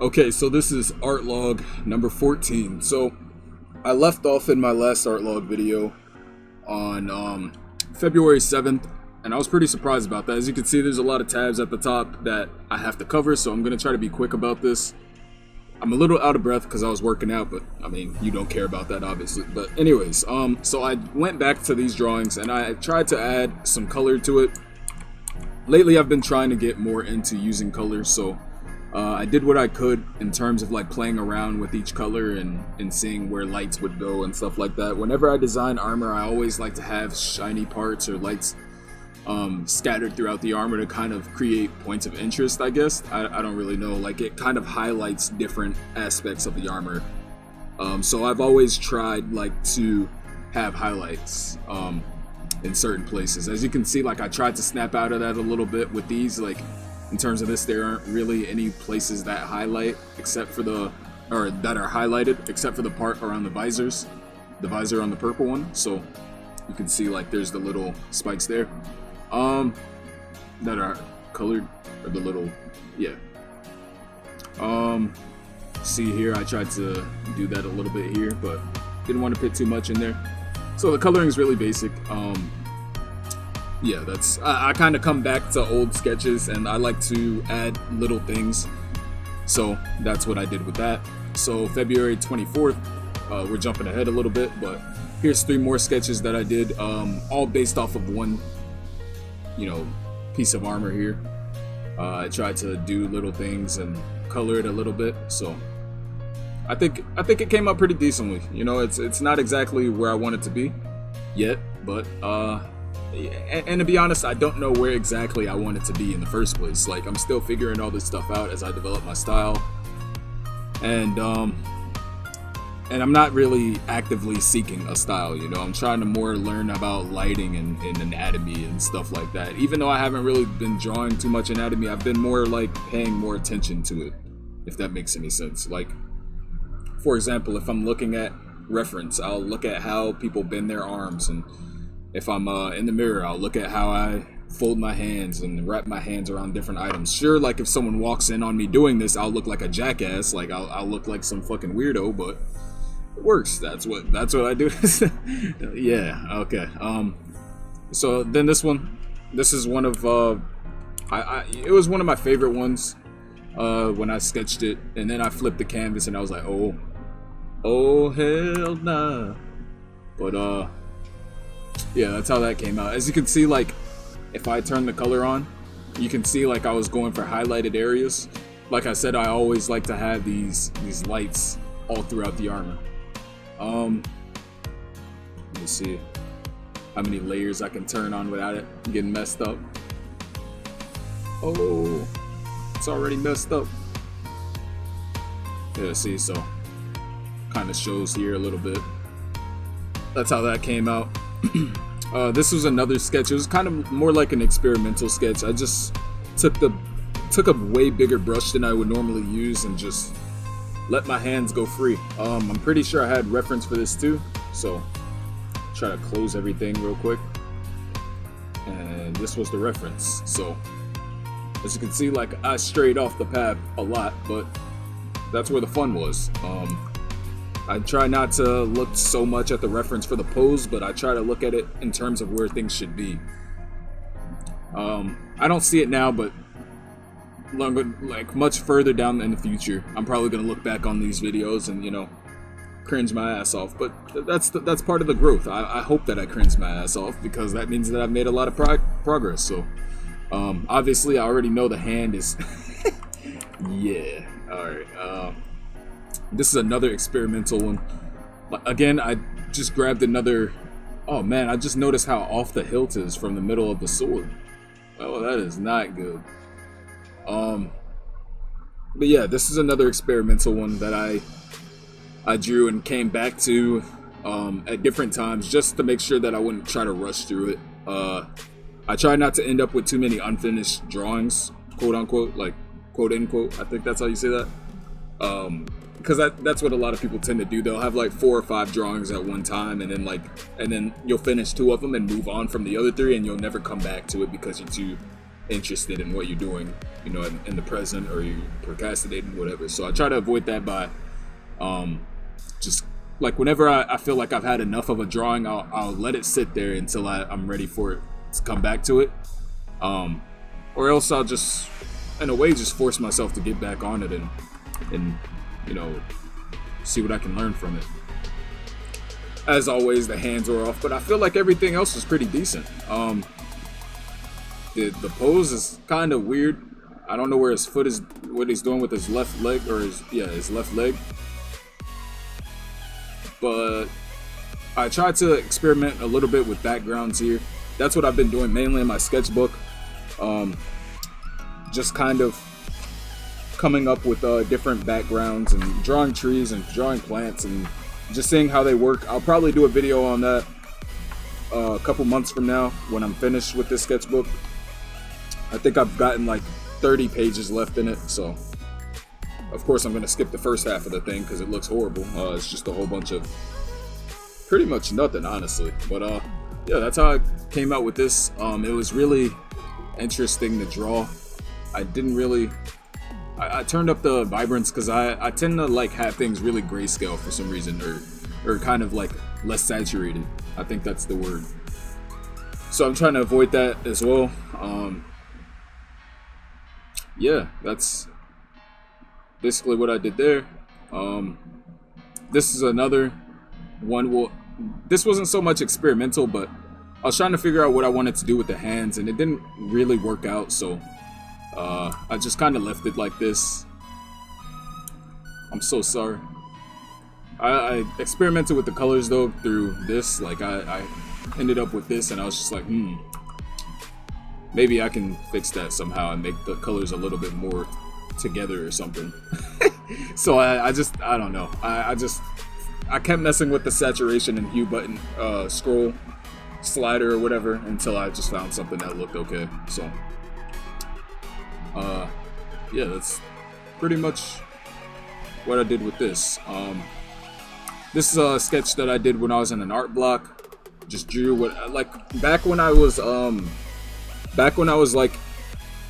Okay, so this is art log number 14. So I left off in my last art log video on February 7th, and I was pretty surprised about that. As you can see, there's a lot of tabs at the top that I have to cover, so I'm going to try to be quick about this. I'm a little out of breath because I was working out, but I mean, you don't care about that obviously. But anyways, so I went back to these drawings and I tried to add some color to it. Lately I've been trying to get more into using colors, so I did what I could in terms of like playing around with each color and seeing where lights would go and stuff like that. Whenever I design armor, I always like to have shiny parts or lights scattered throughout the armor to kind of create points of interest, I guess. I don't really know, like it kind of highlights different aspects of the armor. So I've always tried like to have highlights in certain places. As you can see, like I tried to snap out of that a little bit with these. Like in terms of this, there aren't really any places that highlight except for that are highlighted except for the part around the visors, the visor on the purple one. So you can see like there's the little spikes there that are colored, or the little, yeah. See here, I tried to do that a little bit here, but didn't want to put too much in there. So the coloring is really basic. Yeah, that's, I kind of come back to old sketches and I like to add little things. So that's what I did with that. So February 24th, we're jumping ahead a little bit, but here's 3 more sketches that I did, all based off of one, piece of armor here. I tried to do little things and color it a little bit, so I think it came out pretty decently. It's not exactly where I want it to be yet, but and to be honest, I don't know where exactly I want it to be in the first place. Like I'm still figuring all this stuff out as I develop my style, and I'm not really actively seeking a style, I'm trying to more learn about lighting and anatomy and stuff like that. Even though I haven't really been drawing too much anatomy, I've been more like paying more attention to it, if that makes any sense. Like, for example, if I'm looking at reference, I'll look at how people bend their arms, and if I'm in the mirror, I'll look at how I fold my hands and wrap my hands around different items. Sure, like if someone walks in on me doing this, I'll look like a jackass, like I'll look like some fucking weirdo, but it works. That's what I do. Yeah, okay. So then this is one of it was one of my favorite ones when I sketched it, and then I flipped the canvas and I was like, oh hell nah. But yeah, that's how that came out. As you can see, like if I turn the color on, you can see like I was going for highlighted areas. Like I said, I always like to have these lights all throughout the armor. Let me see how many layers I can turn on without it getting messed up. Oh, it's already messed up. Yeah, see, so kind of shows here a little bit. That's how that came out. This was another sketch. It was kind of more like an experimental sketch. I just took a way bigger brush than I would normally use and just let my hands go free. I'm pretty sure I had reference for this too, so try to close everything real quick. And this was the reference. So as you can see, like I strayed off the path a lot, but that's where the fun was. I try not to look so much at the reference for the pose, but I try to look at it in terms of where things should be. I don't see it now, but like much further down in the future, I'm probably gonna look back on these videos and cringe my ass off. But that's part of the growth. I hope that I cringe my ass off, because that means that I've made a lot of progress. So obviously I already know the hand is yeah. All right. This is another experimental one. Again, I just grabbed another. Oh man, I just noticed how off the hilt is from the middle of the sword. Oh, that is not good. But yeah, this is another experimental one that I drew and came back to at different times, just to make sure that I wouldn't try to rush through it. I try not to end up with too many unfinished drawings, quote unquote, like quote unquote. I think that's how you say that. Because that's what a lot of people tend to do. They'll have like 4 or 5 drawings at one time, and then you'll finish 2 of them and move on from the other 3, and you'll never come back to it because you're too interested in what you're doing, you know, in the present, or you're procrastinating, whatever. So I try to avoid that by just like whenever I feel like I've had enough of a drawing, I'll let it sit there until I'm ready for it to come back to it, or else I'll just, in a way, just force myself to get back on it and you know, see what I can learn from it. As always, the hands are off, but I feel like everything else is pretty decent. The pose is kind of weird. I don't know where his foot is, what he's doing with his left leg, or his left leg. But I tried to experiment a little bit with backgrounds here. That's what I've been doing mainly in my sketchbook. Just kind of coming up with different backgrounds and drawing trees and drawing plants and just seeing how they work. I'll probably do a video on that a couple months from now when I'm finished with this sketchbook. I think I've gotten like 30 pages left in it, so of course I'm going to skip the first half of the thing because it looks horrible. It's just a whole bunch of pretty much nothing, honestly. But yeah, that's how I came out with this. It was really interesting to draw. I didn't really... I turned up the vibrance because I tend to like have things really grayscale for some reason, or kind of like less saturated. I think that's the word. So I'm trying to avoid that as well. Yeah, that's basically what I did there. This is another one. Well, this wasn't so much experimental, but I was trying to figure out what I wanted to do with the hands, and it didn't really work out, so I just kind of left it like this. I'm so sorry. I experimented with the colors though through this. Like I ended up with this, and I was just like, maybe I can fix that somehow and make the colors a little bit more together or something. So I don't know. I kept messing with the saturation and hue button, scroll slider or whatever, until I just found something that looked okay. So yeah, that's pretty much what I did with this. This is a sketch that I did when I was in an art block. Just drew what, like, back when I was like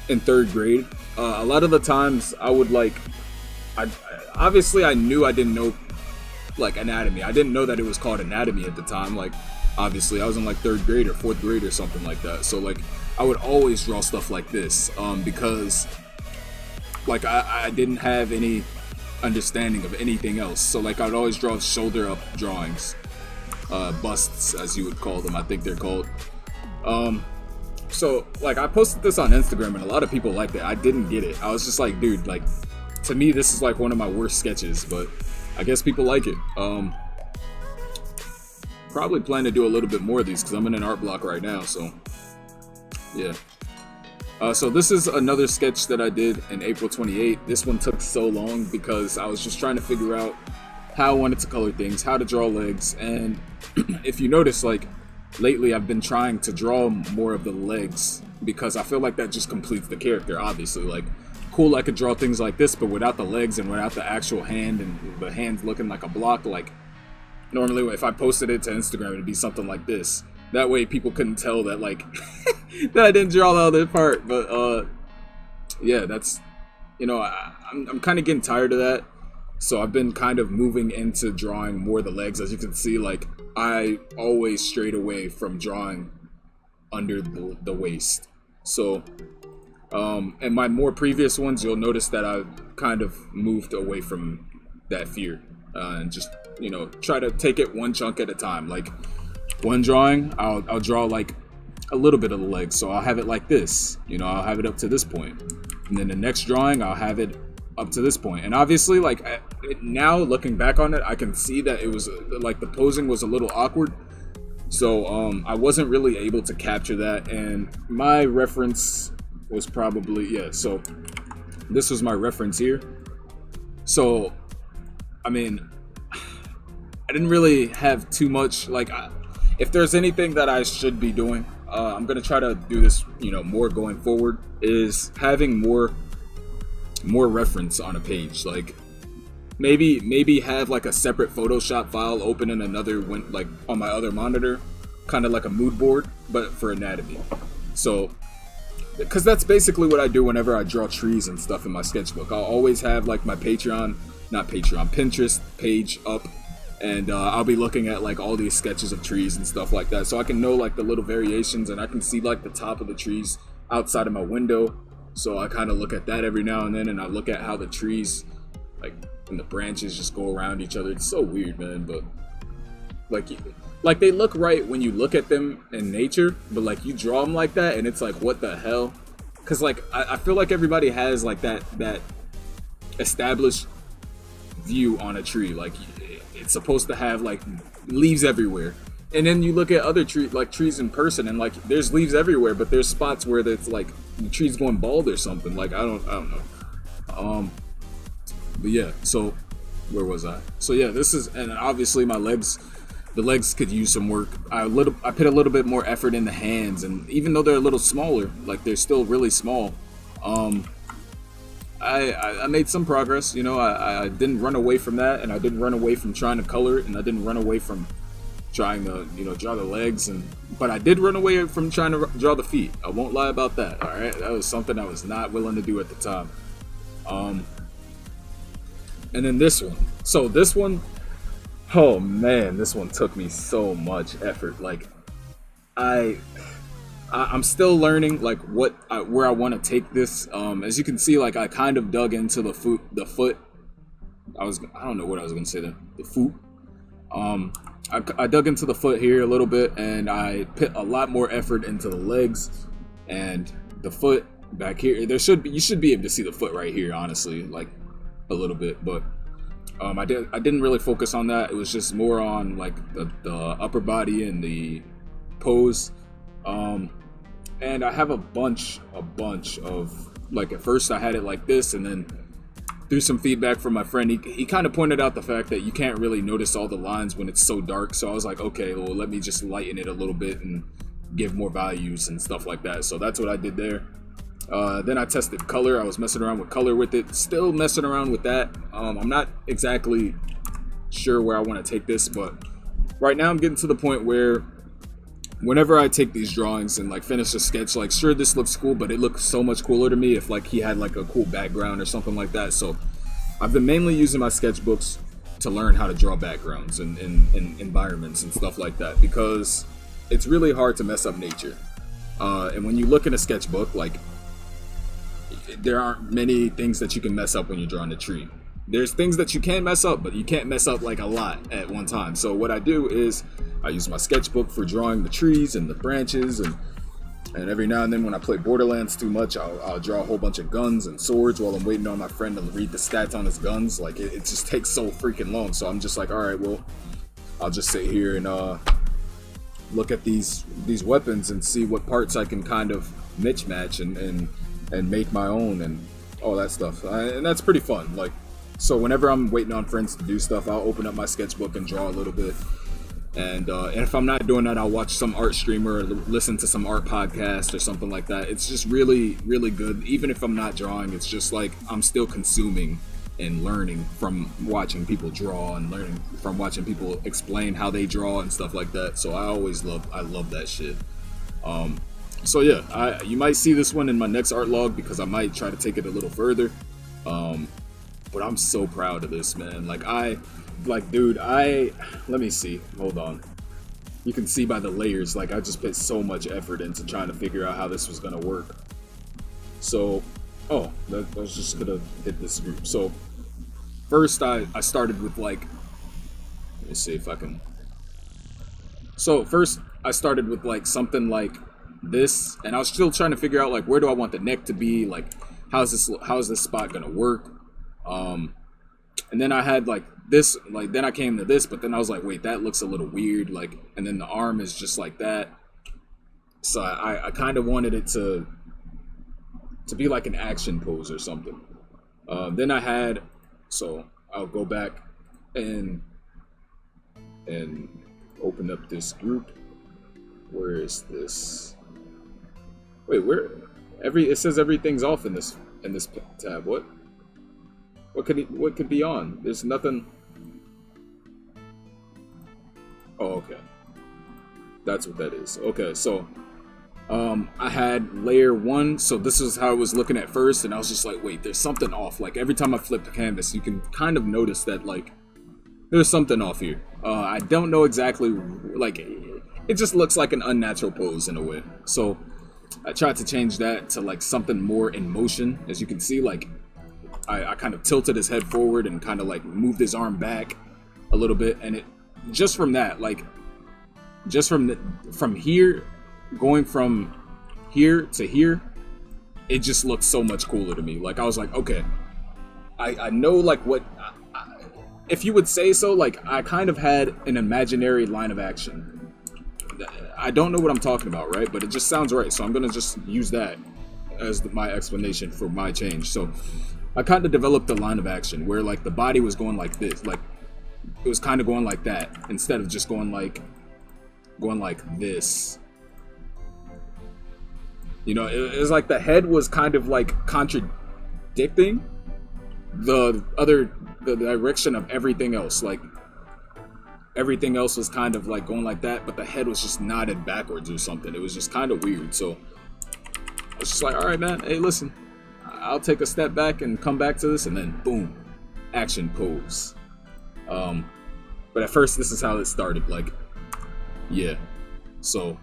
in 3rd grade. A lot of the times I would like, obviously I knew I didn't know like anatomy. I didn't know that it was called anatomy at the time. Like, obviously I was in like 3rd grade or 4th grade or something like that. So like I would always draw stuff like this because like I didn't have any understanding of anything else. So like I'd always draw shoulder up drawings, busts as you would call them, I think they're called. So like I posted this on Instagram and a lot of people liked it. I didn't get it. I was just like, dude, like, to me this is like one of my worst sketches, but I guess people like it. Probably plan to do a little bit more of these because I'm in an art block right now, so yeah. So this is another sketch that I did in April 28th. This one took so long because I was just trying to figure out how I wanted to color things, how to draw legs, and if you notice, like, lately I've been trying to draw more of the legs because I feel like that just completes the character, obviously. Like, cool, I could draw things like this, but without the legs and without the actual hand and the hands looking like a block, like, normally if I posted it to Instagram, it'd be something like this. That way people couldn't tell that, like, that I didn't draw the other part. But, yeah, that's, you know, I'm kind of getting tired of that. So I've been kind of moving into drawing more of the legs. As you can see, like, I always strayed away from drawing under the waist. So, in my more previous ones, you'll notice that I've kind of moved away from that fear. And just, you know, try to take it one chunk at a time. Like, one drawing, I'll draw like a little bit of the legs, so I'll have it like this, you know, I'll have it up to this point, and then the next drawing I'll have it up to this point. And obviously, like, now looking back on it, I can see that it was like the posing was a little awkward, so I wasn't really able to capture that. And my reference was probably, yeah, so this was my reference here. So I mean, I didn't really have too much, like, if there's anything that I should be doing, I'm gonna try to do this, you know, more going forward, is having more reference on a page. Like, maybe have like a separate Photoshop file open in another, like on my other monitor, kind of like a mood board, but for anatomy. So because that's basically what I do whenever I draw trees and stuff in my sketchbook. I'll always have like my Pinterest page up, and I'll be looking at like all these sketches of trees and stuff like that, so I can know like the little variations, and I can see like the top of the trees outside of my window. So I kind of look at that every now and then, and I look at how the trees, like, and the branches just go around each other. It's so weird, man, but like they look right when you look at them in nature, but like you draw them like that and it's like, what the hell? Because like I feel like everybody has like that established view on a tree. Like it's supposed to have like leaves everywhere, and then you look at other trees in person, and like there's leaves everywhere, but there's spots where it's like the tree's going bald or something. Like I don't know. But yeah, so where was I? So yeah, this is, and obviously my legs. The legs could use some work. I put a little bit more effort in the hands, and even though they're a little smaller, like they're still really small, I made some progress. You know, I didn't run away from that, and I didn't run away from trying to color it, and I didn't run away from trying to, you know, draw the legs, but I did run away from trying to draw the feet. I won't lie about that. All right, that was something I was not willing to do at the time. And then this one. So this one. Oh man, this one took me so much effort. Like, I'm still learning like where I want to take this. As you can see, like I kind of dug into the foot. I don't know what I was gonna say then. The foot. I dug into the foot here a little bit, and I put a lot more effort into the legs and the foot back here. You should be able to see the foot right here, honestly, like a little bit, but. I didn't really focus on that. It was just more on like the upper body and the pose. And I have a bunch of, like, at first I had it like this, and then through some feedback from my friend, he kind of pointed out the fact that you can't really notice all the lines when it's so dark. So I was like, okay, well, let me just lighten it a little bit and give more values and stuff like that. So that's what I did there. Then I tested color. I was messing around with color with it. Still messing around with that. I'm not exactly sure where I want to take this, but right now I'm getting to the point where whenever I take these drawings and like finish a sketch, like sure, this looks cool, but it looks so much cooler to me if like he had like a cool background or something like that. So I've been mainly using my sketchbooks to learn how to draw backgrounds and environments and stuff like that, because it's really hard to mess up nature. And when you look in a sketchbook, like, there aren't many things that you can mess up when you're drawing a tree. There's things that you can mess up, but you can't mess up like a lot at one time. So what I do is I use my sketchbook for drawing the trees and the branches, and every now and then when I play Borderlands too much, I'll draw a whole bunch of guns and swords while I'm waiting on my friend to read the stats on his guns. Like it just takes so freaking long. So I'm just like, all right, well, I'll just sit here and look at these weapons and see what parts I can kind of match and make my own and all that stuff. And that's pretty fun. Like, so whenever I'm waiting on friends to do stuff, I'll open up my sketchbook and draw a little bit. And if I'm not doing that, I'll watch some art streamer or listen to some art podcast or something like that. It's just really, really good. Even if I'm not drawing, it's just like I'm still consuming and learning from watching people draw and learning from watching people explain how they draw and stuff like that. So I love that shit. So yeah, you might see this one in my next art log because I might try to take it a little further. But I'm so proud of this, man. Dude, let me see. Hold on. You can see by the layers, like I just put so much effort into trying to figure out how this was gonna work. So, I was just gonna hit this group. So first I started with like, let me see if I can. So first I started with like something like this, and I was still trying to figure out like where do I want the neck to be, like how's this spot gonna work. And then I had like this, like then I came to this, but then I was like, wait, that looks a little weird, like, and then the arm is just like that. So I kind of wanted it to be like an action pose or something. Then I had, so I'll go back and open up this group. Where is this? Wait, it says everything's off in this tab. What could be on? There's nothing. Oh, okay. That's what that is. Okay, so I had layer 1, so this is how I was looking at first, and I was just like, wait, there's something off. Like every time I flip the canvas, you can kind of notice that like there's something off here. I don't know exactly, like it just looks like an unnatural pose in a way. So I tried to change that to like something more in motion. As you can see, like I kind of tilted his head forward and kind of like moved his arm back a little bit, and it just from that, like just from here, going from here to here, it just looked so much cooler to me. Like I was like, okay, I know like what, if you would say so, like I kind of had an imaginary line of action. I don't know what I'm talking about, right? But it just sounds right, so I'm gonna just use that as my explanation for my change. So I kind of developed a line of action where like the body was going like this, like it was kind of going like that instead of just going like this. You know, it was like the head was kind of like contradicting the direction of everything else. Like everything else was kind of like going like that, but the head was just nodded backwards or something. It was just kind of weird. So I was just like, all right, man, hey, listen, I'll take a step back and come back to this, and then boom, action pose. But at first, this is how it started. Like, yeah. So,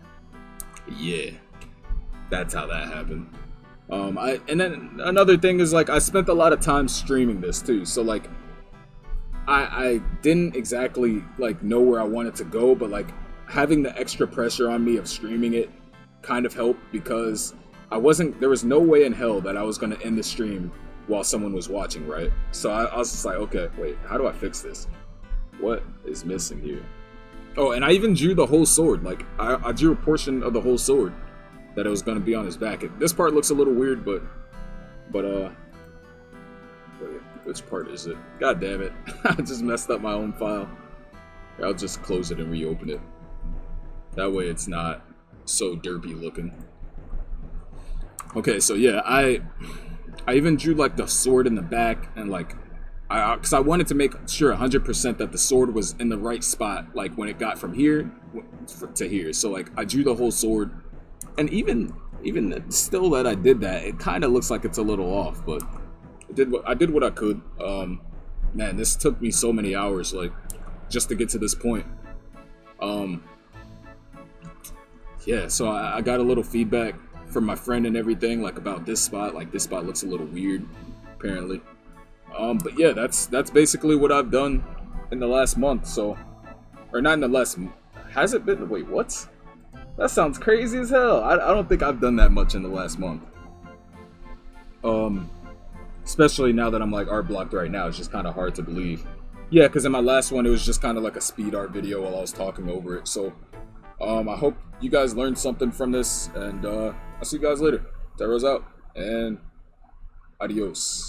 yeah, that's how that happened. And then another thing is like I spent a lot of time streaming this too. So like, I didn't exactly like know where I wanted to go, but like having the extra pressure on me of streaming it kind of helped, because there was no way in hell that I was gonna end the stream while someone was watching, right? So I was just like, okay, wait, how do I fix this? What is missing here? Oh, and I even drew the whole sword. Like I drew a portion of the whole sword that it was gonna be on his back. This part looks a little weird, but which part is it? God damn it. I just messed up my own file. I'll just close it and reopen it. That way it's not so derpy looking. Okay, so yeah, I even drew like the sword in the back, and like because I wanted to make sure 100% that the sword was in the right spot, like when it got from here to here. So like I drew the whole sword, and even still that I did that, it kind of looks like it's a little off, but I did what I could. Man, this took me so many hours, like just to get to this point. Yeah, so I got a little feedback from my friend and everything, like about this spot. Like this spot looks a little weird, apparently. But yeah, that's basically what I've done in the last month. So, or not in the last. Has it been? Wait, what? That sounds crazy as hell. I don't think I've done that much in the last month. Especially now that I'm like art blocked right now, it's just kind of hard to believe. Yeah, because in my last one, it was just kind of like a speed art video while I was talking over it. So, I hope you guys learned something from this, and I'll see you guys later. Tero's out, and adios.